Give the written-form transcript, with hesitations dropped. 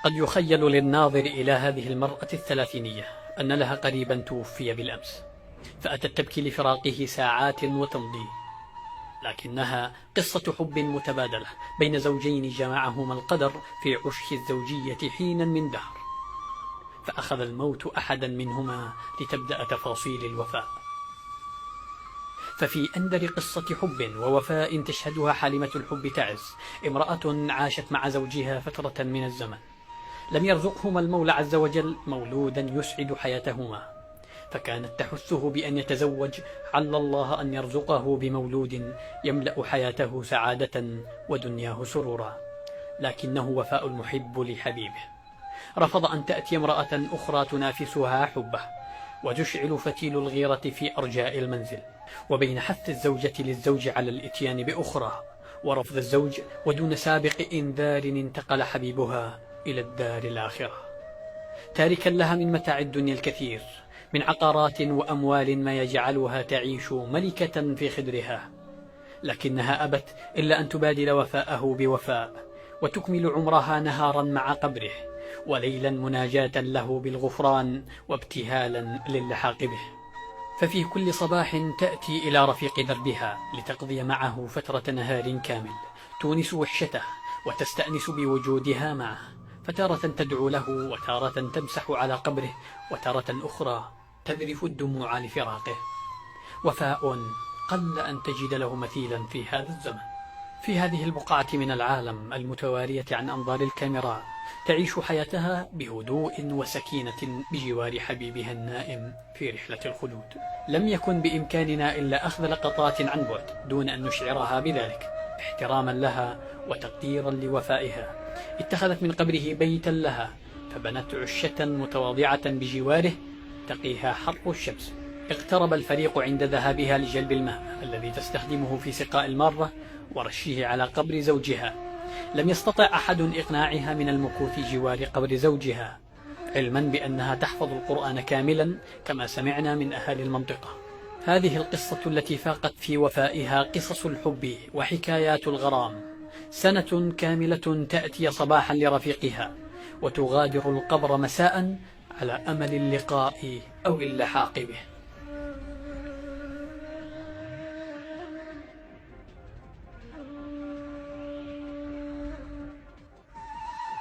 قد يخيل للناظر إلى هذه المرأة الثلاثينية أن لها قريبا توفي بالأمس، فأتت تبكي لفراقه ساعات وتمضي، لكنها قصة حب متبادلة بين زوجين جمعهما القدر في عشق الزوجية حينا من دهر، فأخذ الموت أحدا منهما لتبدأ تفاصيل الوفاء. ففي أندر قصة حب ووفاء تشهدها حالمة الحب تعز، امرأة عاشت مع زوجها فترة من الزمن، لم يرزقهما المولى عز وجل مولودا يسعد حياتهما، فكانت تحثه بأن يتزوج عل الله أن يرزقه بمولود يملأ حياته سعادة ودنياه سرورا. لكنه وفاء المحب لحبيبه، رفض أن تأتي امرأة أخرى تنافسها حبه وتشعل فتيل الغيرة في أرجاء المنزل. وبين حث الزوجة للزوج على الإتيان بأخرى ورفض الزوج ودون سابق إنذار انتقل حبيبها إلى الدار الآخرة، تاركا لها من متاع الدنيا الكثير من عقارات وأموال ما يجعلها تعيش ملكة في خدرها، لكنها أبت إلا أن تبادل وفاءه بوفاء وتكمل عمرها نهارا مع قبره وليلا مناجاة له بالغفران وابتهالا للحاق به. ففي كل صباح تأتي إلى رفيق دربها لتقضي معه فترة نهار كامل تونس وحشته وتستأنس بوجودها معه، فتارة تدعو له وتارة تمسح على قبره وتارة أخرى تذرف الدموع لفراقه. وفاء قل أن تجد له مثيلا في هذا الزمن. في هذه البقعة من العالم المتوارية عن أنظار الكاميرا تعيش حياتها بهدوء وسكينة بجوار حبيبها النائم في رحلة الخلود. لم يكن بإمكاننا إلا أخذ لقطات عن بعد دون أن نشعرها بذلك، احتراما لها وتقديرا لوفائها. اتخذت من قبره بيتا لها فبنت عشة متواضعة بجواره تقيها حر الشمس. اقترب الفريق عند ذهابها لجلب الماء الذي تستخدمه في سقاء المارة ورشه على قبر زوجها. لم يستطع أحد إقناعها من المكوث جوار قبر زوجها، علما بأنها تحفظ القرآن كاملا كما سمعنا من أهالي المنطقة. هذه القصة التي فاقت في وفائها قصص الحب وحكايات الغرام، سنة كاملة تأتي صباحا لرفيقها وتغادر القبر مساء على أمل اللقاء أو اللحاق به.